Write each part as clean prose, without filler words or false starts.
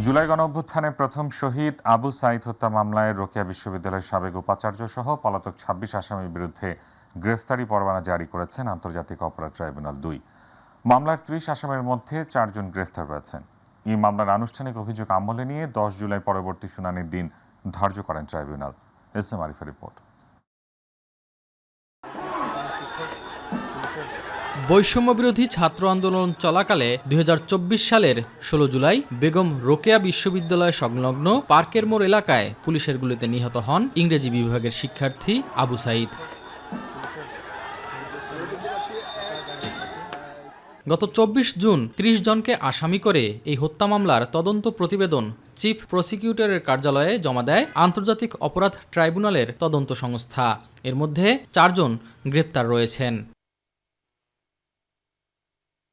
জুলাই গণঅভ্যুত্থানে প্রথম শহীদ আবু সাঈদ হত্যা মামলায় রোকেয়া বিশ্ববিদ্যালয়ের সাবেক উপাচার্য সহ পলাতক ২৬ আসামির বিরুদ্ধে গ্রেফতারি পরোয়ানা জারি করেছেন আন্তর্জাতিক অপরাধ ট্রাইব্যুনাল ২। মামলার ৩০ আসামির মধ্যে ৪ জন গ্রেফতার হয়েছেন। এই মামলার আনুষ্ঠানিক অভিযোগ আমলে নিয়ে ১০ জুলাই পরবর্তী শুনানির দিন ধার্য করেন ট্রাইব্যুনাল। এস এম আরিফের রিপোর্ট। বৈষম্যবিরোধী ছাত্র আন্দোলন চলাকালে ২০২৪ সালের ১৬ জুলাই বেগম রোকেয়া বিশ্ববিদ্যালয় সংলগ্ন পার্কের মোড় এলাকায় পুলিশের গুলিতে নিহত হন ইংরেজি বিভাগের শিক্ষার্থী আবু সাঈদ। গত ২৪ জুন ৩০ জনকে আসামি করে এই হত্যা মামলার তদন্ত প্রতিবেদন চিফ প্রসিকিউটরের কার্যালয়ে জমা দেয় আন্তর্জাতিক অপরাধ ট্রাইব্যুনালের তদন্ত সংস্থা। এর মধ্যে ৪ জন গ্রেপ্তার রয়েছেন।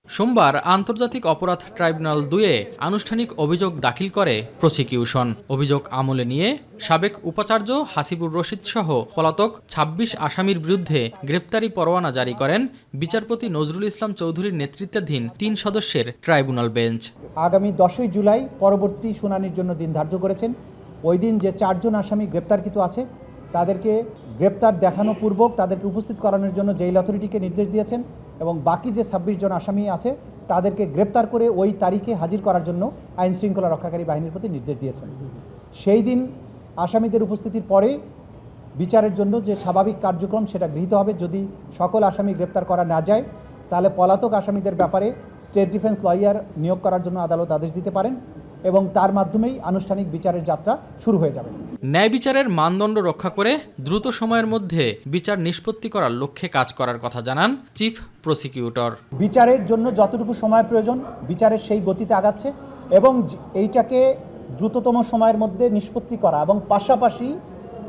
সোমবার আন্তর্জাতিক অপরাধ ট্রাইব্যুনাল ২-এ আনুষ্ঠানিক অভিযোগ দাখিল করে প্রসিকিউশন। অভিযোগ আমলে নিয়ে সাবেক উপাচার্য হাসিবুর রশিদ সহ পলাতক ২৬ আসামির বিরুদ্ধে গ্রেপ্তারি পরোয়ানা জারি করেন বিচারপতি নজরুল ইসলাম চৌধুরীর নেতৃত্বাধীন ৩ সদস্যের ট্রাইব্যুনাল বেঞ্চ। আগামী ১০ই জুলাই পরবর্তী শুনানির জন্য দিন ধার্য করেছেন। ওই দিন যে ৪ জন আসামি গ্রেপ্তারকৃত আছে তাদেরকে গ্রেপ্তার দেখানো পূর্বক তাদেরকে উপস্থিত করানোর জন্য জেল অথরিটিকে নির্দেশ দিয়েছেন এবং বাকি যে ২৬ জন আসামি আছে তাদেরকে গ্রেপ্তার করে ওই তারিখে হাজির করার জন্য আইন শৃঙ্খলা রক্ষাকারী বাহিনীর প্রতি নির্দেশ দিয়েছেন। সেই দিন আসামিদের উপস্থিতির পরে বিচারের জন্য যে স্বাভাবিক কার্যক্রম সেটা গৃহীত হবে। যদি সকল আসামি গ্রেপ্তার করা না যায় তাহলে পলাতক আসামিদের ব্যাপারে স্টেট ডিফেন্স লয়ার নিয়োগ করার জন্য আদালত আদেশ দিতে পারেন এবং তার মাধ্যমেই আনুষ্ঠানিক বিচারের যাত্রা শুরু হয়ে যাবে। ন্যায় বিচারের মানদণ্ড রক্ষা করে দ্রুত সময়ের মধ্যে বিচার নিষ্পত্তি করার লক্ষ্যে কাজ করার কথা জানান চিফ প্রসিকিউটর। বিচারের জন্য যতটুকু সময় প্রয়োজন বিচারের সেই গতিতে আগাচ্ছে এবং এইটাকে দ্রুততম সময়ের মধ্যে নিষ্পত্তি করা এবং পাশাপাশি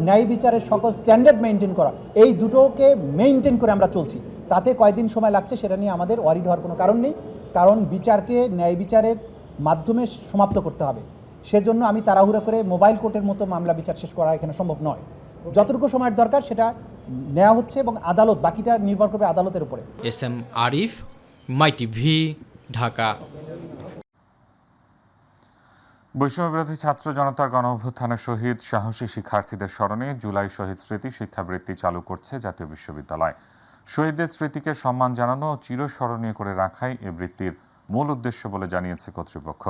ন্যায় বিচারের সকল স্ট্যান্ডার্ড মেনটেন করা, এই দুটোকে মেনটেন করে আমরা চলছি। তাতে কয়দিন সময় লাগছে সেটা নিয়ে আমাদের ওয়ারিড হওয়ার কোনো কারণ নেই, কারণ বিচারকে ন্যায় বিচারের মাধ্যমে সমাপ্ত করতে হবে। সেজন্য আমি তাড়াহুড়া করে মোবাইল কোর্টের মতো মামলা বিচার শেষ করা এখানে সম্ভব নয়। যতটুকু সময়ের দরকার সেটা নেওয়া হচ্ছে এবং আদালত বাকিটা নির্ভর করবে আদালতের উপরে। এস এম আরিফ, মাই টিভি, ঢাকা। বৈষম্যবিরোধী ছাত্র জনতার গণঅভ্যুত্থানের শহীদ সাহসী শিক্ষার্থীদের স্মরণে জুলাই শহীদ স্মৃতি শিক্ষাবৃত্তি চালু করছে জাতীয় বিশ্ববিদ্যালয়। শহীদদের স্মৃতিকে সম্মান জানানো ও চিরস্মরণীয় করে রাখাই এ বৃত্তির মূল উদ্দেশ্য বলে জানিয়েছে কর্তৃপক্ষ।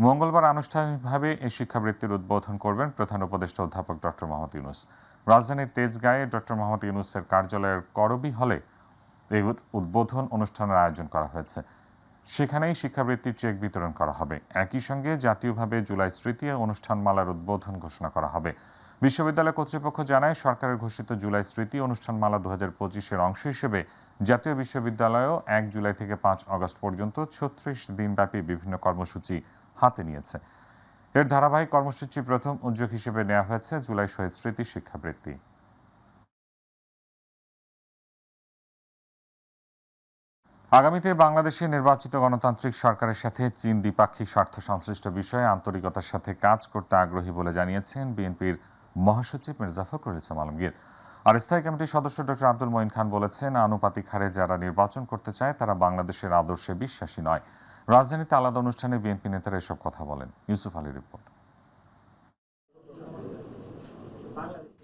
মঙ্গলবার আনুষ্ঠানিকভাবে এই শিক্ষাবৃত্তির উদ্বোধন করবেন প্রধান উপদেষ্টা অধ্যাপক ডক্টর মোহাম্মদ ইউনূস। রাজধানীর তেজগাঁয়ে ডক্টর মোহাম্মদ ইউনূসের কার্যালয়ের করবি হলে এই উদ্বোধন অনুষ্ঠানের আয়োজন করা হয়েছে। সেখানেই শিক্ষাবৃত্তির চেক বিতরণ করা হবে। একই সঙ্গে জাতীয়ভাবে জুলাই স্মৃতি অনুষ্ঠানমালার উদ্বোধন ঘোষণা করা হবে। বিশ্ববিদ্যালয় কর্তৃপক্ষ জানায়, সরকারের ঘোষিত জুলাই স্মৃতি অনুষ্ঠানমালা ২০২৫-এর অংশ হিসেবে জাতীয় বিশ্ববিদ্যালয়ও ১ জুলাই থেকে ৫ আগস্ট পর্যন্ত ৩৬ দিনব্যাপী বিভিন্ন কর্মসূচি হাতে নিয়েছে। এর ধারাবাহিক কর্মসূচির প্রথম উদ্যোগ হিসেবে নেওয়া হয়েছে জুলাই শহীদ স্মৃতি শিক্ষাবৃত্তি। আগামীতে বাংলাদেশের নির্বাচিত গণতান্ত্রিক সরকারের সাথে চীন দ্বিপাক্ষিক স্বার্থ সংশ্লিষ্ট বিষয়ে আন্তরিকতার সাথে কাজ করতে আগ্রহী বলে জানিয়েছেন বিএনপির মহাসচিব মির্জা ফখরুল ইসলাম আলমগীর। আর স্থায়ী কমিটির সদস্য ডক্টর আব্দুল মঈন খান বলেছেন, আনুপাতিক হারে যারা নির্বাচন করতে চায় তারা বাংলাদেশের আদর্শে বিশ্বাসী নয়। রাজধানীতে আলাদা অনুষ্ঠানে বিএনপি নেতারা এসব কথা বলেন। ইউসুফ আলীর রিপোর্ট।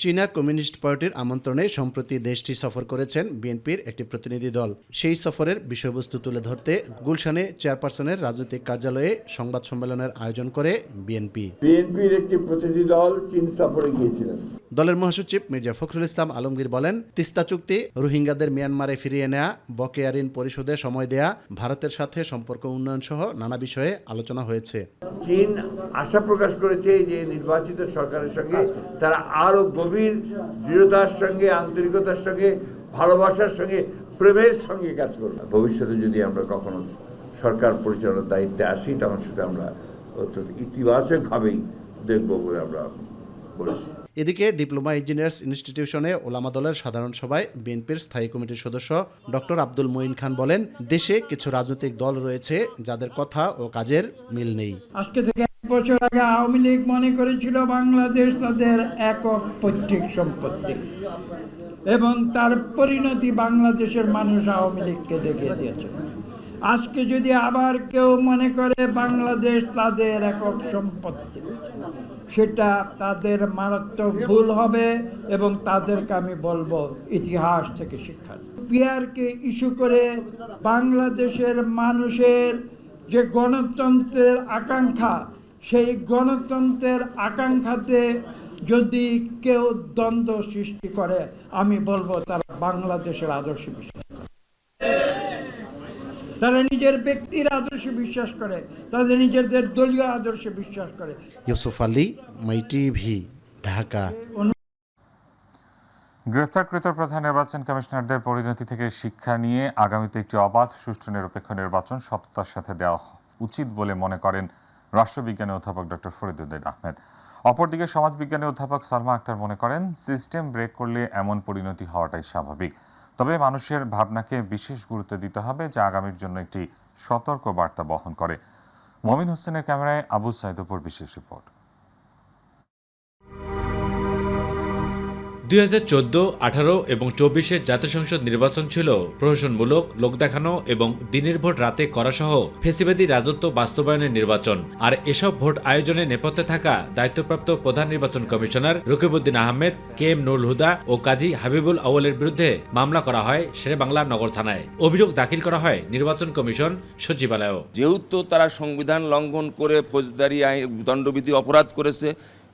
চীনা কমিউনিস্ট পার্টির আমন্ত্রণে সম্প্রতি দেশটি সফর করেছেন বিএনপির একটি প্রতিনিধি দল। সেই সফরের বিষয়বস্তু তুলে ধরতে গুলশানে চেয়ারপারসনের রাজনৈতিক কার্যালয়ে সংবাদ সম্মেলনের আয়োজন করে বিএনপির একটি প্রতিনিধি দল চীন সফরে গিয়েছিলেন। দলের মহাসচিব মির্জা ফখরুল ইসলাম আলমগীর বলেন, তিস্তা চুক্তি, রোহিঙ্গাদের মিয়ানমারে ফিরিয়ে নেওয়া, বকেয়া ঋণ পরিশোধে সময় দেয়া, ভারতের সাথে সম্পর্ক উন্নয়ন সহ নানা বিষয়ে আলোচনা হয়েছে। চীন আশা প্রকাশ করেছে যে নির্বাচিত সরকারের সঙ্গে তারা আরো গভীর দৃঢ়তার সঙ্গে, আন্তরিকতার সঙ্গে, ভালোবাসার সঙ্গে, প্রেমের সঙ্গে কাজ করবে। ভবিষ্যতে যদি আমরা কখনো সরকার পরিচালনার দায়িত্বে আসি তখন সেটা আমরা অত্যন্ত ইতিবাচকভাবেই দেখব বলে আমরা বলেছি। এদিকে ডিপ্লোমা ইঞ্জিনিয়ার্স ইনস্টিটিউশনে ওলামা দলের সাধারণ সভায় বিএনপির স্থায়ী কমিটির সদস্য ডক্টর আব্দুল মঈন খান বলেন, দেশে কিছু রাজনৈতিক দল রয়েছে যাদের কথা ও কাজের মিল নেই। আজকে থেকে 1 বছর আগে আওয়ামী লীগ মনে করেছিল বাংলাদেশ তাদের একক পৈতৃক সম্পত্তি এবং তার পরিণতি বাংলাদেশের মানুষ আওয়ামী লীগকে দেখিয়ে দিয়েছে। আজকে যদি আবার কেউ মনে করে বাংলাদেশ তাদের একক সম্পত্তি, সেটা তাদের মারাত্মক ভুল হবে এবং তাদেরকে আমি বলবো ইতিহাস থেকে শিক্ষা। পিআরকে ইস্যু করে বাংলাদেশের মানুষের যে গণতন্ত্রের আকাঙ্ক্ষা, সেই গণতন্ত্রের আকাঙ্ক্ষাতে যদি কেউ দ্বন্দ্ব সৃষ্টি করে, আমি বলবো তারা বাংলাদেশের আদর্শে বিশ্বাস করে, তারা নিজের ব্যক্তির আদর্শে বিশ্বাস করে, তাদের নিজেদের দলীয় আদর্শে বিশ্বাস করে। ইউসুফ আলী, মাই টিভি, ঢাকা। গ্রেফতারকৃত প্রধান নির্বাচন কমিশনারদের পরিণতি থেকে শিক্ষা নিয়ে আগামীতে একটি অবাধ, সুষ্ঠু, নিরপেক্ষ নির্বাচন সততার সাথে দেওয়া উচিত বলে মনে করেন রাষ্ট্রবিজ্ঞানী অধ্যাপক ডক্টর ফরিদউদ্দিন আহমেদ। অপরদিকে সমাজবিজ্ঞানী অধ্যাপক সালমা আক্তার মনে করেন, সিস্টেম ব্রেক করলে এমন পরিণতি হওয়াটাই স্বাভাবিক। তবে মানুষের ভাবনাকে বিশেষ গুরুত্ব দিতে হবে, যা আগামীর জন্য একটি সতর্ক বার্তা বহন করে। মমিন হোসেনের ক্যামেরায় আবু সাইদ উপর বিশেষ রিপোর্ট। 2014, 18 এবং 24-এর জাতীয় সংসদ নির্বাচন ছিল প্রহসনমূলক, লোক দেখানো এবং দিনের ভোট রাতে করাসহ ফেসিবাদী রাজত্ব বাস্তবায়নের নির্বাচন। আর এসব ভোট আয়োজনে নেপথ্যে থাকা দায়িত্বপ্রাপ্ত প্রধান নির্বাচন কমিশনার রকিবউদ্দিন আহমেদ, KM নুরুল হুদা ও কাজী হাবিবুল আউয়ালের বিরুদ্ধে মামলা করা হয় শেরেবাংলা নগর থানায়। অভিযোগ দাখিল করা হয় নির্বাচন কমিশন সচিবালয়েও। যেহেতু তারা সংবিধান লঙ্ঘন করে ফৌজদারি দণ্ডবিধি অপরাধ করেছে।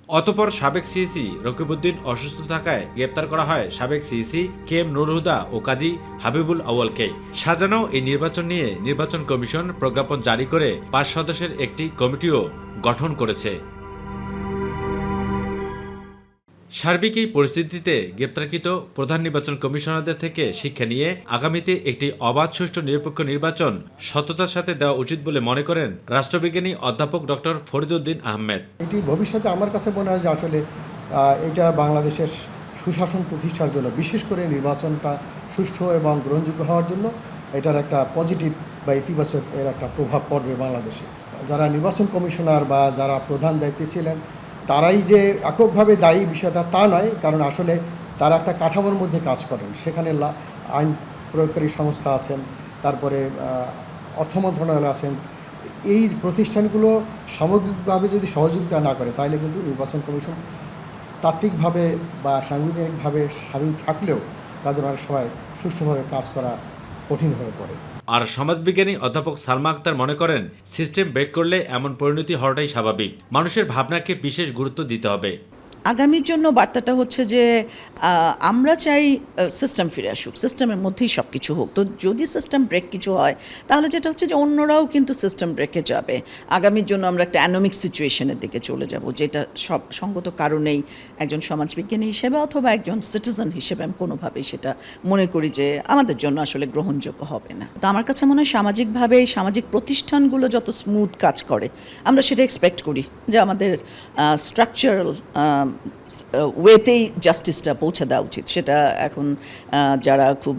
অতঃপর সাবেক সিইসি রকিবউদ্দিন অসুস্থ থাকায় গ্রেপ্তার করা হয় সাবেক সিইসি KM নুরুল হুদা ও কাজী হাবিবুল আউয়ালকে। সাজানো এই নির্বাচন নিয়ে নির্বাচন কমিশন প্রজ্ঞাপন জারি করে 5 সদস্যের একটি কমিটিও গঠন করেছে। সার্বিক এই পরিস্থিতিতে গ্রেপ্তারকৃত প্রধান নির্বাচন কমিশনারদের থেকে শিক্ষা নিয়ে আগামীতে একটি অবাধ, সুষ্ঠু, নিরপেক্ষ নির্বাচন সততার সাথে দেওয়া উচিত বলে মনে করেন রাষ্ট্রবিজ্ঞানী অধ্যাপক ডক্টর ফরিদউদ্দিন আহমেদ। এটি ভবিষ্যতে আমার কাছে মনে হয় যে আসলে এটা বাংলাদেশের সুশাসন প্রতিষ্ঠার জন্য, বিশেষ করে নির্বাচনটা সুষ্ঠু এবং গ্রহণযোগ্য হওয়ার জন্য এটার একটা পজিটিভ বা ইতিবাচক এর একটা প্রভাব পড়বে বাংলাদেশে। যারা নির্বাচন কমিশনার বা যারা প্রধান দায়িত্বে ছিলেন, তারাই যে এককভাবে দায়ী বিষয়টা তা নয়, কারণ আসলে তারা একটা কাঠামোর মধ্যে কাজ করেন। সেখানে আইন প্রয়োগকারী সংস্থা আছেন, তারপরে অর্থ মন্ত্রণালয় আছেন। এই প্রতিষ্ঠানগুলো সামগ্রিকভাবে যদি সহযোগিতা না করে, তাহলে কিন্তু নির্বাচন কমিশন তাত্ত্বিকভাবে বা সাংবিধানিকভাবে স্বাধীন থাকলেও তাদের অনেক সময় সুষ্ঠুভাবে কাজ করা কঠিন হয়ে পড়ে। আর সমাজবিজ্ঞানী অধ্যাপক সালমা আক্তার মনে করেন, সিস্টেম ব্রেক করলে এমন পরিণতি হওয়াটাই স্বাভাবিক। মানুষের ভাবনাকে বিশেষ গুরুত্ব দিতে হবে। আগামীর জন্য বার্তাটা হচ্ছে যে আমরা চাই সিস্টেম ফিরে আসুক, সিস্টেমের মধ্যেই সব কিছু হোক। তো যদি সিস্টেম ব্রেক কিছু হয়, তাহলে যেটা হচ্ছে যে অন্যরাও কিন্তু সিস্টেম ব্রেকে যাবে। আগামীর জন্য আমরা একটা অ্যানোমিক সিচুয়েশনের দিকে চলে যাব, যেটা সব সঙ্গত কারণেই একজন সমাজবিজ্ঞানী হিসেবে অথবা একজন সিটিজেন হিসেবে আমি কোনোভাবেই সেটা মনে করি যে আমাদের জন্য আসলে গ্রহণযোগ্য হবে না। তো আমার কাছে মনে হয় সামাজিকভাবে সামাজিক প্রতিষ্ঠানগুলো যত স্মুথ কাজ করে, আমরা সেটা এক্সপেক্ট করি যে আমাদের স্ট্রাকচারাল ওয়েতেই জাস্টিসটা পৌঁছে দেওয়া উচিত। সেটা এখন যারা খুব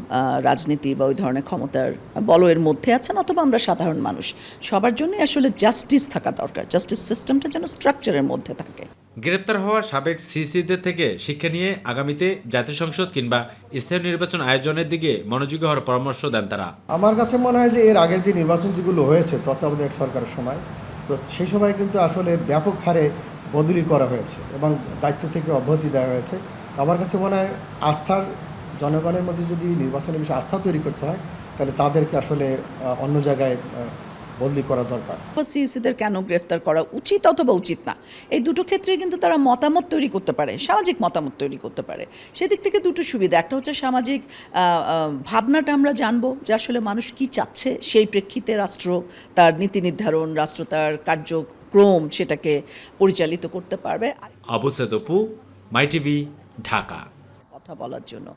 রাজনীতি বা ওই ধরনের ক্ষমতার বলয়ের মধ্যে আছেন, অথবা আমরা সাধারণ মানুষ, সবার জন্যই আসলে জাস্টিস থাকা দরকার। জাস্টিস সিস্টেমটা যেন স্ট্রাকচারের মধ্যে থাকে। গ্রেপ্তার হওয়া সাবেক সিইসিদের থেকে শিক্ষা নিয়ে আগামীতে জাতীয় সংসদ কিংবা স্থানীয় নির্বাচন আয়োজনের দিকে মনোযোগী হওয়ার পরামর্শ দেন তারা। আমার কাছে মনে হয় যে এর আগের যে নির্বাচন যেগুলো হয়েছে তত্ত্বাবধায়ক সরকারের সময়, তো সেই সময় কিন্তু আসলে ব্যাপক হারে বদলি করা হয়েছে এবং দায়িত্ব থেকে অব্যাহতি দেওয়া হয়েছে। আমার কাছে মনে হয় আস্থার, জনগণের মধ্যে যদি নির্বাচনের বিষয়ে আস্থা তৈরি করতে হয়, তাহলে তাদেরকে আসলে অন্য জায়গায় বদলি করা দরকার। সিইসিদের কেন গ্রেফতার করা উচিত অথবা উচিত না, এই দুটো ক্ষেত্রে কিন্তু তারা মতামত তৈরি করতে পারে, সামাজিক মতামত তৈরি করতে পারে। সেদিক থেকে দুটো সুবিধা, একটা হচ্ছে সামাজিক ভাবনাটা আমরা জানবো যে আসলে মানুষ কি চাচ্ছে, সেই প্রেক্ষিতে রাষ্ট্র তার নীতি নির্ধারণ, রাষ্ট্র তার কার্যক্রম সেটাকে পরিচালিত করতে পারবে। আবু সাইদ অপু, মাই টিভি, ঢাকা। কথা বলার জন্য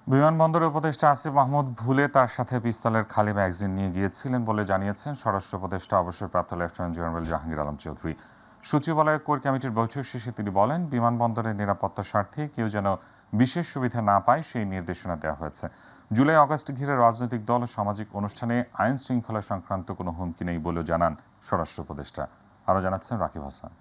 বিমানবন্দরের উপদেষ্টা আসিফ মাহমুদ ভুলে তার সাথে পিস্তলের খালি ম্যাগাজিন নিয়ে গিয়েছিলেন বলে জানিয়েছেন স্বরাষ্ট্র উপদেষ্টা অবসরপ্রাপ্ত লেফটেন্যান্ট জেনারেল জাহাঙ্গীর আলম চৌধুরী। সচিবালয়ের কোর কমিটির বৈঠক শেষে তিনি বলেন, বিমানবন্দরের নিরাপত্তার স্বার্থে কেউ যেন বিশেষ সুবিধা না পায় সেই নির্দেশনা দেওয়া হয়েছে। জুলাই আগস্ট ঘিরে রাজনৈতিক দল ও সামাজিক অনুষ্ঠানে আইন শৃঙ্খলা সংক্রান্ত কোনো হুমকি নেই বলেও জানান স্বরাষ্ট্র উপদেষ্টা। আরও জানাচ্ছেন রাকিব হাসান।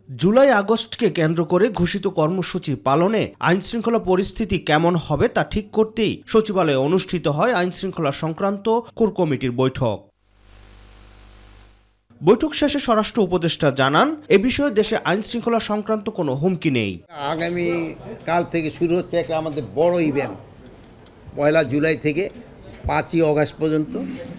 জুলাই আগস্টকে কেন্দ্র করে ঘোষিত কর্মসূচি পালনে আইনশৃঙ্খলা পরিস্থিতি কেমন হবে তা ঠিক করতেই সচিবালয়ে অনুষ্ঠিত হয় আইনশৃঙ্খলা সংক্রান্ত কোর কমিটির বৈঠক। বৈঠক শেষে স্বরাষ্ট্র উপদেষ্টা জানান, এ বিষয়ে দেশে আইনশৃঙ্খলা সংক্রান্ত কোনো হুমকি নেই। আগামী কাল থেকে শুরু হচ্ছে একটা আমাদের বড় ইভেন্ট, 1 জুলাই থেকে 5 অগাস্ট পর্যন্ত।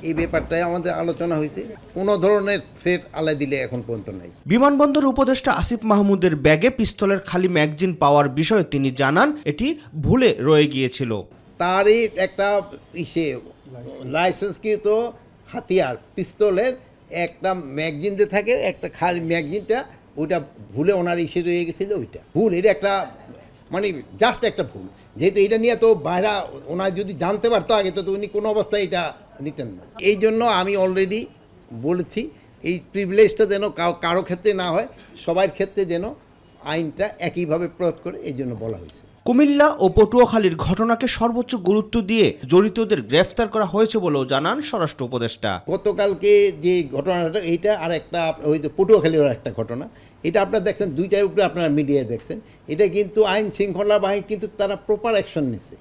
এই ব্যাপারটাই আমাদের আলোচনা হয়েছে। কোনো ধরনের থ্রেট আলাই দিলে এখন পর্যন্ত নাই। বিমানবন্দর উপদেষ্টা আসিফ মাহমুদের ব্যাগে পিস্তলের খালি ম্যাগজিন পাওয়ার বিষয়ে তিনি জানান, এটি ভুলে রয়ে গিয়েছিল। তারই একটা লাইসেন্সকৃত হাতিয়ার পিস্তলের একটা ম্যাগজিন যে থাকে, একটা খালি ম্যাগজিনটা ওইটা ভুলে ওনার রয়ে গেছিলো। ওইটা ভুল, এটা একটা মানে জাস্ট একটা ভুল। যেহেতু এটা নিয়ে তো বাইরা ওনার যদি জানতে পারতো আগে তো উনি কোনো অবস্থায় এটা নিতেন না। এই জন্য আমি অলরেডি বলেছি এই প্রিভিলেজটা যেন কারো ক্ষেত্রে না হয়, সবার ক্ষেত্রে যেন আইনটা একইভাবে প্রয়োগ করে, এই জন্য বলা হয়েছে। কুমিল্লা ও পটুয়াখালীর ঘটনাকে সর্বোচ্চ গুরুত্ব দিয়ে জড়িতদের গ্রেফতার করা হয়েছে বলেও জানান স্বরাষ্ট্র উপদেষ্টা। গতকালকে যে ঘটনাটা এইটা আর একটা ওই যে পটুয়াখালীর একটা ঘটনা, এটা আপনারা দেখছেন, দুইটার উপরে আপনারা মিডিয়ায় দেখছেন। এটা কিন্তু আইন শৃঙ্খলা বাহিনী কিন্তু তারা প্রপার অ্যাকশন নিচ্ছে,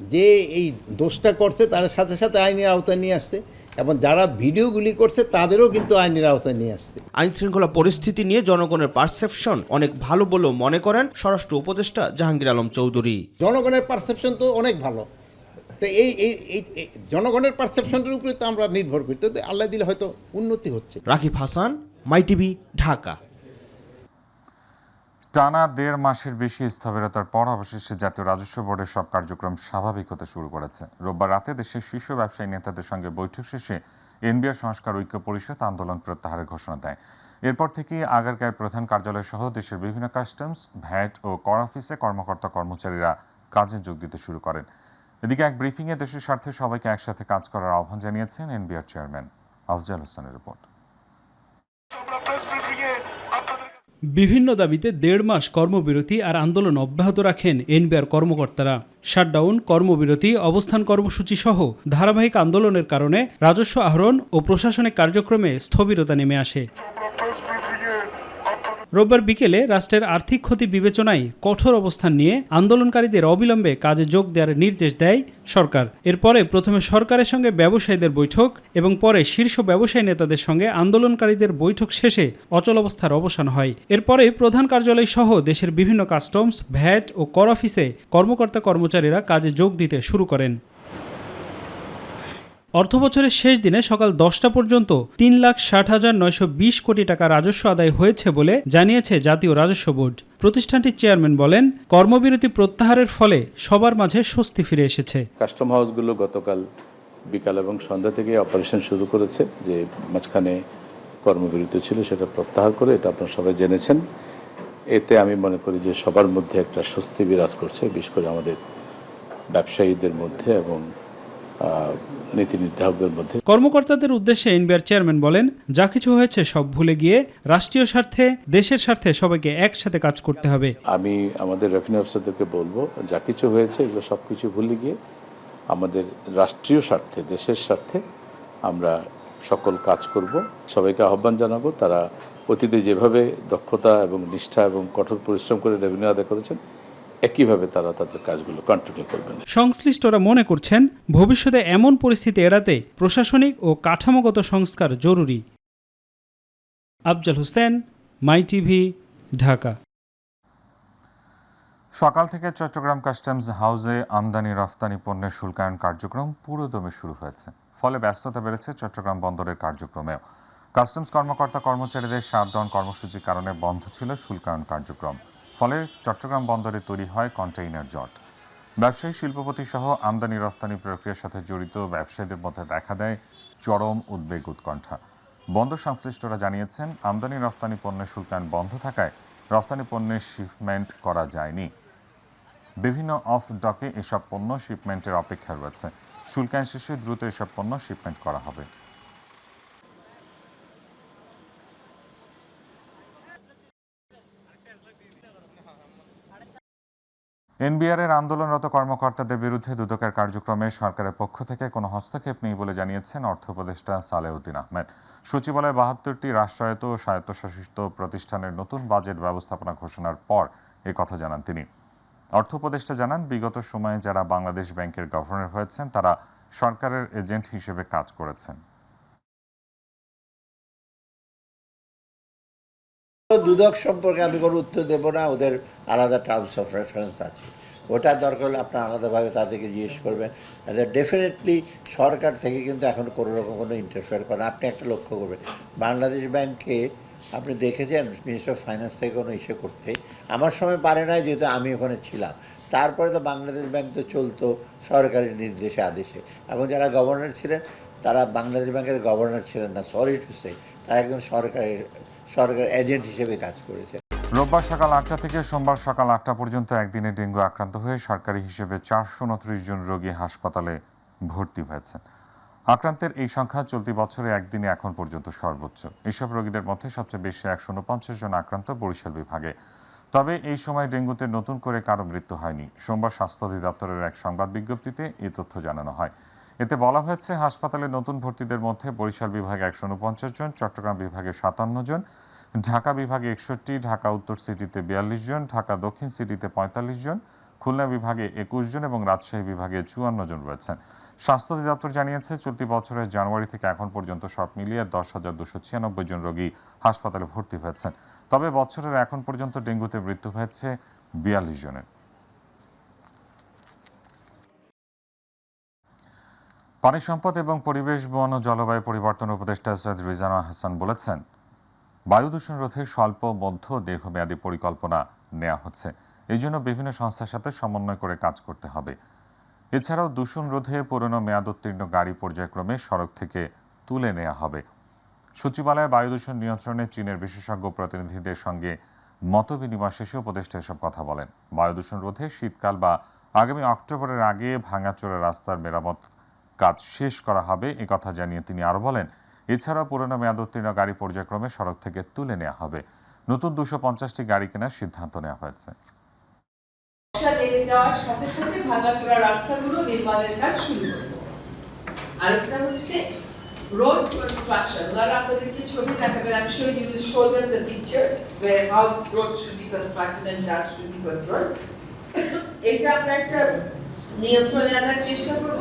যে এই দোষটা করছে তার সাথে সাথে আইনের আওতায় নিয়ে আসছে, এবং যারা ভিডিওগুলি করছে তাদেরও কিন্তু আইনের আওতায় নিয়ে আসছে। আইন শৃঙ্খলা পরিস্থিতি নিয়ে জনগণের পারসেপশন অনেক ভালো বলেও মনে করেন স্বরাষ্ট্র উপদেষ্টা জাহাঙ্গীর আলম চৌধুরী। জনগণের পারসেপশন তো অনেক ভালো, তো এই জনগণের পারসেপশনের উপরে তো আমরা নির্ভর করি, তো আল্লাহ দিলে হয়তো উন্নতি হচ্ছে। রাকিব হাসান, মাইটিভি, ঢাকা। টানা 1.5 মাসের বেশি স্থবিরতার পর অবশেষে জাতীয় রাজস্ব বোর্ডের সব কার্যক্রম স্বাভাবিক হতে শুরু করেছে। রোববার রাতে দেশের শীর্ষ ব্যবসায়ী নেতাদের সঙ্গে বৈঠক শেষে এনবিআর সংস্কার ঐক্য পরিষদ আন্দোলন প্রত্যাহারের ঘোষণা দেয়। এরপর থেকেই আগারগাঁয়ের প্রধান কার্যালয় সহ দেশের বিভিন্ন কাস্টমস, ভ্যাট ও কর অফিসে কর্মকর্তা কর্মচারীরা কাজে যোগ দিতে শুরু করেন। এদিকে এক ব্রিফিংয়ে দেশের স্বার্থে সবাইকে একসাথে কাজ করার আহ্বান জানিয়েছেন এনবিআর চেয়ারম্যান। আফজাল হোসেনের রিপোর্ট। বিভিন্ন দাবিতে 1.5 মাস কর্মবিরতি আর আন্দোলন অব্যাহত রাখেন এনবিআর কর্মকর্তারা। শাটডাউন, কর্মবিরতি, অবস্থান কর্মসূচি সহ ধারাবাহিক আন্দোলনের কারণে রাজস্ব আহরণ ও প্রশাসনিক কার্যক্রমে স্থবিরতা নেমে আসে। রোববার বিকেলে রাষ্ট্রের আর্থিক ক্ষতি বিবেচনায় কঠোর অবস্থান নিয়ে আন্দোলনকারীদের অবিলম্বে কাজে যোগ দেওয়ার নির্দেশ দেয় সরকার। এরপরে প্রথমে সরকারের সঙ্গে ব্যবসায়ীদের বৈঠক এবং পরে শীর্ষ ব্যবসায়ী নেতাদের সঙ্গে আন্দোলনকারীদের বৈঠক শেষে অচলাবস্থার অবসান হয়। এরপরে প্রধান কার্যালয় সহ দেশের বিভিন্ন কাস্টমস, ভ্যাট ও কর অফিসে কর্মকর্তা কর্মচারীরা কাজে যোগ দিতে শুরু করেন। অর্থবছরের শেষ দিনে সকাল 10টা পর্যন্ত 3,60,920 কোটি টাকা রাজস্ব আদায় হয়েছে বলে জানিয়েছে জাতীয় রাজস্ব বোর্ড। প্রতিষ্ঠানটির চেয়ারম্যান বলেন, কর্মবিরতি প্রত্যাহারের ফলে সবার মাঝে স্বস্তি ফিরে এসেছে। কাস্টম হাউসগুলো গতকাল বিকাল এবং সন্ধ্যা থেকে অপারেশন শুরু করেছে। যে মাঝখানে কর্মবিরতি ছিল সেটা প্রত্যাহার করে, এটা আপনারা সবাই জেনেছেন। এতে আমি মনে করি যে সবার মধ্যে একটা স্বস্তি বিরাজ করছে, বিশেষ করে আমাদের ব্যবসায়ীদের মধ্যে এবং নীতি নির্ধারকদের মধ্যে। কর্মকর্তাদের উদ্দেশ্যে এনবিআর চেয়ারম্যান বলেন, যা কিছু হয়েছে সব ভুলে গিয়ে রাষ্ট্রীয় স্বার্থে, দেশের স্বার্থে সবাইকে একসাথে কাজ করতে হবে। আমি আমাদের রেভিনিউ অফিসারদেরকে বলবো, যা কিছু হয়েছে এগুলো সব কিছু ভুলে গিয়ে আমাদের রাষ্ট্রীয় স্বার্থে, দেশের স্বার্থে আমরা সকল কাজ করব। সবাইকে আহ্বান জানাবো, তারা অতীতে যেভাবে দক্ষতা এবং নিষ্ঠা এবং কঠোর পরিশ্রম করে রেভিনিউ আদায় করেছেন, একইভাবে তারা তাদের কাজগুলো কন্টিনিউ করবেন। সংশ্লিষ্টরা মনে করছেন, ভবিষ্যতে এমন পরিস্থিতি এড়াতে প্রশাসনিক ও কাঠামোগত সংস্কার জরুরি। আফজাল হোসেন, মাইটিভি, ঢাকা। সকাল থেকে চট্টগ্রাম কাস্টমস হাউসে আমদানি রফতানি পণ্যের শুল্কায়ন কার্যক্রম পুরোদমে শুরু হয়েছে। ফলে ব্যস্ততা বেড়েছে চট্টগ্রাম বন্দরের কার্যক্রমেও। কাস্টমস কর্মকর্তা কর্মচারীদের শাটডাউন কর্মসূচির কারণে বন্ধ ছিল শুল্কায়ন কার্যক্রম। ফলে চট্টগ্রাম বন্দরে তৈরি হয় কন্টেইনার জট। ব্যবসায়ী, শিল্পপতি সহ আমদানি রফতানি প্রক্রিয়ার সাথে জড়িত ব্যবসায়ীদের মধ্যে দেখা দেয় চরম উদ্বেগ, উৎকণ্ঠা। বন্দর সংশ্লিষ্টরা জানিয়েছেন, আমদানি রফতানি পণ্যের শুল্কায়ন বন্ধ থাকায় রফতানি পণ্যের শিপমেন্ট করা যায়নি। বিভিন্ন অফ ডকে এসব পণ্য শিপমেন্টের অপেক্ষা রয়েছে। শুল্কায়ন শেষে দ্রুত এসব পণ্য শিপমেন্ট করা হবে। এনবিআরের আন্দোলনরত কর্মকর্তাদের বিরুদ্ধে দুদকের কার্যক্রমে সরকারের পক্ষ থেকে কোনো হস্তক্ষেপ নেই বলে জানিয়েছেন অর্থ উপদেষ্টা সালেউদ্দিন আহমেদ। সচিবালয়ে 72টি রাষ্ট্রায়ত্ত ও স্বায়ত্তশাসিত প্রতিষ্ঠানের নতুন বাজেট ব্যবস্থাপনা ঘোষণার পর একথা জানান তিনি। অর্থ উপদেষ্টা জানান, বিগত সময়ে যারা বাংলাদেশ ব্যাংকের গভর্নর হয়েছেন তারা সরকারের এজেন্ট হিসেবে কাজ করেছেন। দুদক সম্পর্কে আমি কোনো উত্তর দেব না, ওদের আলাদা টার্মস অফ রেফারেন্স আছে, ওটা দরকার হলে আপনার আলাদাভাবে তাদেরকে জিজ্ঞেস করবেন। ডেফিনেটলি সরকার থেকে কিন্তু এখন কোনো রকম কোনো ইন্টারফেয়ার করে। আপনি একটা লক্ষ্য করবেন, বাংলাদেশ ব্যাংকে আপনি দেখেছেন মিনিস্টার অফ ফাইন্যান্স থেকে কোনো ইস্যু করতে আমার সময় পারে নাই, যেহেতু আমি ওখানে ছিলাম। তারপরে তো বাংলাদেশ ব্যাংক তো চলতো সরকারি নির্দেশে আদেশে, এবং যারা গভর্নর ছিলেন তারা বাংলাদেশ ব্যাংকের গভর্নর ছিলেন না, সরি টু সে, তারা একজন সরকার এজেন্ট হিসেবে কাজ করেছে। রোববার সকাল 8টা থেকে সোমবার সকাল 8টা পর্যন্ত একদিনে ডেঙ্গু আক্রান্ত হয়ে সরকারি হিসেবে 429 জন রোগী হাসপাতালে ভর্তি হয়েছেন। আক্রান্তের এই সংখ্যা চলতি বছরে একদিনে এখন পর্যন্ত সর্বোচ্চ। এসব রোগীদের মধ্যে সবচেয়ে বেশি 149 জন আক্রান্ত বরিশাল বিভাগে। তবে এই সময় ডেঙ্গুতে নতুন করে কারো মৃত্যু হয়নি। সোমবার স্বাস্থ্য অধিদপ্তরের এক সংবাদ বিজ্ঞপ্তিতে এই তথ্য জানানো হয়। এতে বলা হয়েছে, হাসপাতালে নতুন ভর্তিদের মধ্যে বরিশাল বিভাগে 149 জন, চট্টগ্রাম বিভাগে 57 জন, ঢাকা বিভাগে 61, ঢাকা উত্তর সিটিতে 42 জন, ঢাকা দক্ষিণ সিটিতে 45 জন, খুলনা বিভাগে 21 জন এবং রাজশাহী বিভাগে 54 জন রয়েছেন। স্বাস্থ্য অধিদপ্তর জানিয়েছে, চলতি বছরের জানুয়ারি থেকে এখন পর্যন্ত সব মিলিয়ে 10,296 জন রোগী হাসপাতালে ভর্তি হয়েছেন। তবে বছরের এখন পর্যন্ত ডেঙ্গুতে মৃত্যু হয়েছে 42 জনের। পানি সম্পদ এবং পরিবেশ, বন ও জলবায়ু পরিবর্তন উপদেষ্টা সৈয়দ রিজওয়ানা হাসান বলেছেন, বায়ু দূষণ রোধে স্বল্প মধ্য দীর্ঘমেয়াদী পরিকল্পনা নেওয়া হচ্ছে। এই জন্য বিভিন্ন সংস্থার সাথে সমন্বয় করে কাজ করতে হবে। এছাড়াও দূষণ রোধে পুরনো মেয়াদোত্তীর্ণ গাড়ি পর্যায়ক্রমে সড়ক থেকে তুলে নেওয়া হবে। সচিবালয়ে বায়ু দূষণ নিয়ন্ত্রণে চীনের বিশেষজ্ঞ প্রতিনিধিদের সঙ্গে মতবিনিময় শেষে উপদেষ্টা এসব কথা বলেন। বায়ু দূষণ রোধে শীতকাল বা আগামী অক্টোবরের আগে ভাঙাচোরা রাস্তার মেরামত কাজ শেষ করা হবে, একথা জানিয়ে তিনি আরও বলেন, এছাড়াও পুরনো মেয়াদোত্তীর্ণ গাড়ি পর্যায়ক্রমে সড়ক থেকে তুলে নেওয়া হবে। নতুন 250টি গাড়ি কেনার সিদ্ধান্ত নেওয়া হয়েছে। নেমে যাওয়ার সাথে সাথে ভাঙাচোরা রাস্তাগুলো নির্মাণের কাজ শুরু করবে। আরেকটা হচ্ছে রোড কনস্ট্রাকশন। ওনারা আপনাদেরকে ছবি দেখাবেন, আমি sure you will show them the picture where how road should be constructed and that should be controlled. এটা আমরা একটা নিয়ন্ত্রণে আনার চেষ্টা করব।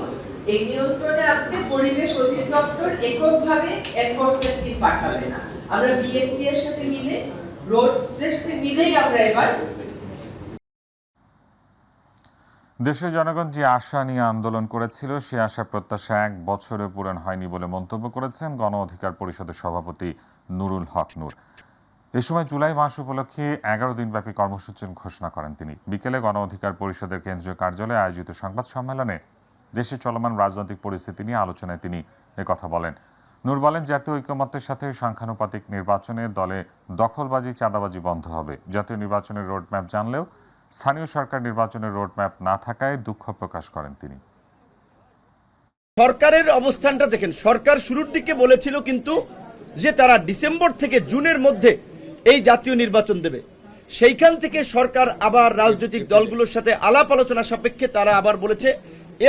এই নিয়ন্ত্রণে আপনি পরিবেশ অধিদপ্তর এককভাবে এনফোর্সমেন্ট টিম পাঠাবে না, আমরা বিএনপি এর সাথে মিলে, রোড সাথে মিলেই আমরা এবার। দেশের জনগণ যে আশা নিয়ে আন্দোলন করেছিল, সে আশা প্রত্যাশা 1 বছরে পূরণ হয়নি বলে মন্তব্য করেছেন গণ অধিকার পরিষদের সভাপতি নুরুল হক নূর। এ সময় জুলাই মাস উপলক্ষে 11 দিনব্যাপী কর্মসূচির ঘোষণা করেন তিনি। বিকেলে গণ অধিকার পরিষদের কেন্দ্রীয় কার্যালয়ে আয়োজিত সংবাদ সম্মেলনে দেশে চলমান রাজনৈতিক পরিস্থিতি নিয়ে আলোচনায় তিনি একথা বলেন। নূর বলেন, জাতীয় ঐকমত্যের সাথে সংখ্যানুপাতিক নির্বাচনে দলে দখলবাজি, চাঁদাবাজি বন্ধ হবে। জাতীয় নির্বাচনের রোডম্যাপ জানলেও স্থানীয় সরকার নির্বাচনের রোডম্যাপ না থাকায় দুঃখ প্রকাশ করেন তিনি। সরকারের অবস্থানটা দেখেন, সরকার শুরুর দিকে বলেছিল কিন্তু যে তারা ডিসেম্বর থেকে জুনের মধ্যে এই জাতীয় নির্বাচন দেবে। সেইখান থেকে সরকার আবার রাজনৈতিক দলগুলোর সাথে আলাপ আলোচনা সাপেক্ষে তারা আবার বলেছে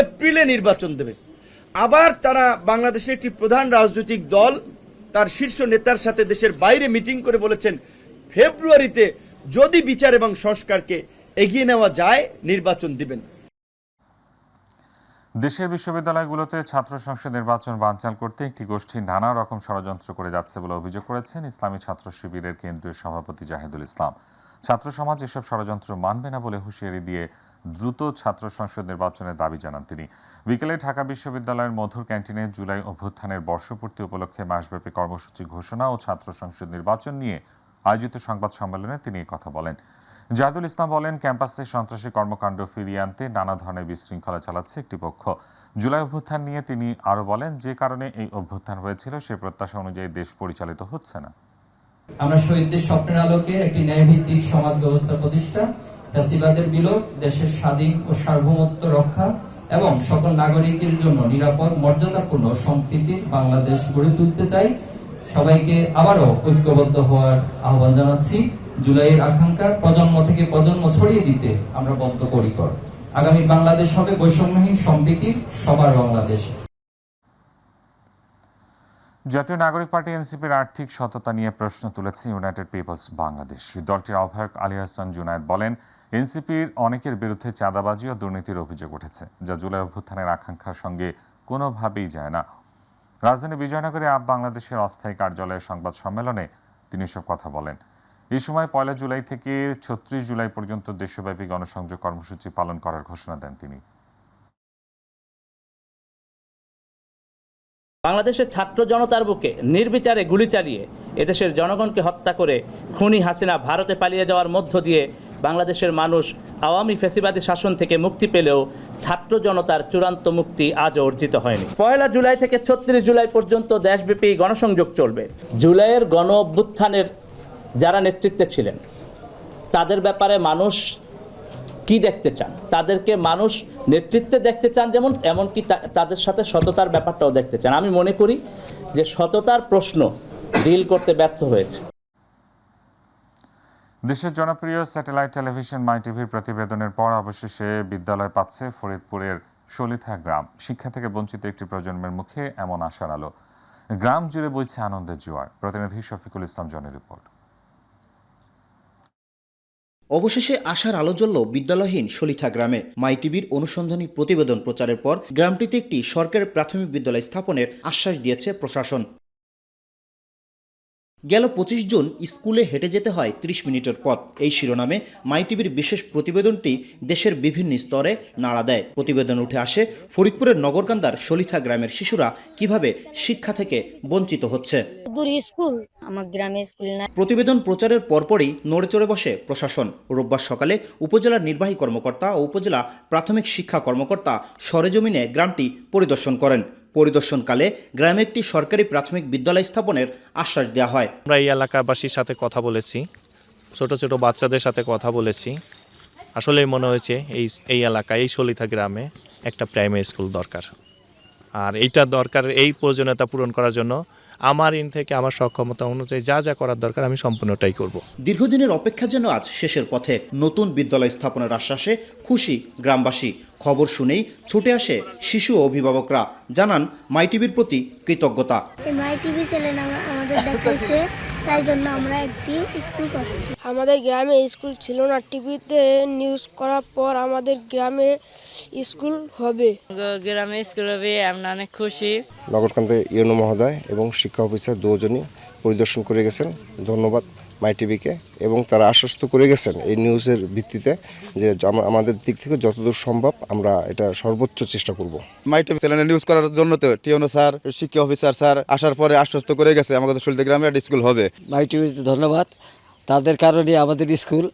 এপ্রিলে নির্বাচন দেবে। আবার তারা বাংলাদেশের একটি প্রধান রাজনৈতিক দল তার শীর্ষ নেতার সাথে দেশের বাইরে মিটিং করে বলেছেন ফেব্রুয়ারিতে যদি বিচার এবং সংস্কারকে এগিয়ে নেওয়া যায় নির্বাচন দিবেন। দেশের বিশ্ববিদ্যালয়গুলোতে ছাত্র সংসদ নির্বাচন বানচাল করতে একটি গোষ্ঠী নানা রকম ষড়যন্ত্র করে যাচ্ছে বলে অভিযোগ করেছেন ইসলামী ছাত্র শিবিরের কেন্দ্রীয় সভাপতি জাহিদুল ইসলাম। ছাত্র সমাজ এসব ষড়যন্ত্র মানবে না বলে হুঁশিয়ারি দিয়ে দ্রুত ছাত্র সংসদ নির্বাচনের দাবি জানান তিনি। বিকেলে ঢাকা বিশ্ববিদ্যালয়ের মধুর ক্যান্টিনে জুলাই অভ্যুত্থানের বর্ষপূর্তি উপলক্ষে মাসব্যাপী কর্মসূচি ঘোষণা ও ছাত্র সংসদ নির্বাচন নিয়ে আয়োজিত সংবাদ সম্মেলনে তিনি কথা বলেন। জাহিদুল ইসলাম বলেন, ক্যাম্পাসে সন্ত্রাসী কর্মকাণ্ড ফিরিয়ে আনতে নানা ধরনের বিশৃঙ্খলা চালাচ্ছে একটি পক্ষ। জুলাই অভ্যুত্থান নিয়ে তিনি আরও বলেন, যে কারণে এই অভ্যুত্থান হয়েছিল সে প্রত্যাশা অনুযায়ী দেশ পরিচালিত হচ্ছে না। আমরা শহীদদের স্বপ্নের আলোকে একটি ন্যায়ভিত্তিক সমাজ ব্যবস্থা প্রতিষ্ঠা, ফ্যাসিবাদের বিলোপ, দেশের স্বাধীন ও সার্বভৌমত্ব রক্ষা এবং সকল নাগরিকের জন্য নিরাপদ, মর্যাদাপূর্ণ, সম্প্রীতির বাংলাদেশ গড়ে তুলতে চাই। সবাইকে আবারও ঐক্যবদ্ধ হওয়ার আহ্বান জানাচ্ছি। জুলাইয়ের আকাঙ্ক্ষা প্রজন্ম থেকে প্রজন্ম ছড়িয়ে দিতে আমরা বদ্ধপরিকর। আগামী বাংলাদেশ হবে বৈষম্যহীন, সম্প্রীতির, সবার বাংলাদেশ। জাতীয় নাগরিক পার্টি এনসিপির আর্থিক সততা নিয়ে প্রশ্ন তুলেছে ইউনাইটেড পিপলস বাংলাদেশ। দলটির আহ্বায়ক আলী হাসান জুনায়েদ বলেন, এনসিপির অনেকের বিরুদ্ধে চাঁদাবাজি ও দুর্নীতির অভিযোগ উঠেছে, যা জুলাই অভ্যুত্থানের আকাঙ্ক্ষার সঙ্গে কোনোভাবেই যায় না। রাজধানী বিজয়নগরে আপ বাংলাদেশের অস্থায়ী কার্যালয়ের সংবাদ সম্মেলনে তিনি এসব কথা বলেন। এই সময় 1 জুলাই থেকে 36 জুলাই পর্যন্ত দেশব্যাপী গণসংযোগ কর্মসূচি পালন করার ঘোষণা দেন তিনি। বাংলাদেশের ছাত্র জনতার বুকে নির্বিচারে গুলি চালিয়ে এদেশের জনগণকে হত্যা করে খুনি হাসিনা ভারতে পালিয়ে যাওয়ার মধ্য দিয়ে বাংলাদেশের মানুষ আওয়ামী ফ্যাসিবাদী শাসন থেকে মুক্তি পেলেও ছাত্র জনতার চূড়ান্ত মুক্তি আজও অর্জিত হয়নি। 1 জুলাই থেকে 36 জুলাই পর্যন্ত দেশব্যাপী গণসংযোগ চলবে। জুলাইয়ের গণ অভ্যুত্থানের যারা নেতৃত্বে ছিলেন তাদের ব্যাপারে মানুষ কি দেখতে চান? তাদেরকে মানুষ নেতৃত্বে দেখতে চান, যেমন এমনকি তাদের সাথে সততার ব্যাপারটাও দেখতে চান। আমি মনে করি যে সততার প্রশ্ন ডিল করতে ব্যর্থ হয়েছে। দেশের জনপ্রিয় স্যাটেলাইট টেলিভিশন মাই টিভির প্রতিবেদনের পর অবশেষে বিদ্যালয় পাচ্ছে ফরিদপুরের শলিথা গ্রাম। শিক্ষা থেকে বঞ্চিত একটি প্রজন্মের মুখে এমন আশার আলো। গ্রাম জুড়ে বইছে আনন্দের জোয়ার। প্রতিনিধি শফিকুল ইসলাম জনের রিপোর্ট। অবশেষে আশার আলো জ্বলল বিদ্যালয়হীন শলিথা গ্রামে। মাই টিভির অনুসন্ধানী প্রতিবেদন প্রচারের পর গ্রামটিতে একটি সরকারি প্রাথমিক বিদ্যালয় স্থাপনের আশ্বাস দিয়েছে প্রশাসন। গেল 25 জুন স্কুলে হেঁটে যেতে হয় 30 মিনিটের পথ। এই শিরোনামে মাই টিভির বিশেষ প্রতিবেদনটি দেশের বিভিন্ন স্তরে নাড়া দেয়। প্রতিবেদন উঠে আসে ফরিদপুরের নগরকান্দার শলিথা গ্রামের শিশুরা কিভাবে শিক্ষা থেকে বঞ্চিত হচ্ছে। প্রতিবেদন প্রচারের পরপরই নড়েচড়ে বসে প্রশাসন। রোববার সকালে উপজেলার নির্বাহী কর্মকর্তা ও উপজেলা প্রাথমিক শিক্ষা কর্মকর্তা সরেজমিনে গ্রামটি পরিদর্শন করেন। পরিদর্শনকালে গ্রামে একটি সরকারি প্রাথমিক বিদ্যালয় স্থাপনের আশ্বাস দেওয়া হয়। আমরা এই এলাকাবাসীর সাথে কথা বলেছি, ছোট ছোট বাচ্চাদের সাথে কথা বলেছি। আসলে মনে হয়েছে এই এলাকায়, এই শলিথা গ্রামে একটা প্রাইমারি স্কুল দরকার। আর এইটা দরকার, এই প্রয়োজনীয়তা পূরণ করার জন্য আমার থেকে আমার সক্ষমতা অনুযায়ী যা যা করার দরকার আমি সম্পূর্ণটাই করব। দীর্ঘদিনের অপেক্ষা যেন আজ শেষের পথে। নতুন বিদ্যালয় স্থাপনের আশ্বাসে খুশি গ্রামবাসী। খবর শুনেই ছুটে আসে শিশু ও অভিভাবকরা। জানান মাই টিভির প্রতি কৃতজ্ঞতা। মাই টিভি চ্যানেল আমাদের দেখাইছে, তাই জন্য আমরা একটি স্কুল পাচ্ছি। আমাদের গ্রামে স্কুল ছিল না, টিভিতে নিউজ করার পর আমাদের গ্রামে স্কুল হবে। গ্রামে স্কুল হবে, আমরা অনেক খুশি। নগরকান্দা ইউনো মহোদয় এবং শিক্ষা অফিসার দুজনই পরিদর্শন করে গেছেন, ধন্যবাদ মাই টিভিকে। এবং তারা আশ্বস্ত করে গেছেন এই নিউজের ভিত্তিতে যে আমাদের দিক থেকে যতদূর সম্ভব আমরা এটা সর্বোচ্চ চেষ্টা করব। মাই টিভি চ্যানেলে নিউজ করার জন্য তো টিওনো স্যার, শিক্ষা অফিসার স্যার আসার পরে আশ্বস্ত করে গেছে আমাদের শলিথা গ্রামে একটা স্কুল হবে। মাই টিভিতে ধন্যবাদ, তাদের কারণে আমাদের স্কুল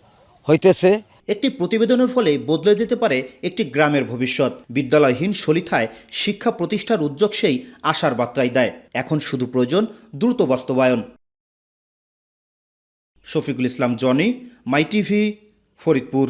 হইতেছে। একটি প্রতিবেদনের ফলে বদলে যেতে পারে একটি গ্রামের ভবিষ্যৎ। বিদ্যালয়হীন শলিথায় শিক্ষা প্রতিষ্ঠার উদ্যোগ সেই আশার বার্তাই দেয়। এখন শুধু প্রয়োজন দ্রুত বাস্তবায়ন। শফিকুল ইসলাম জনি, মাই টিভি, ফরিদপুর।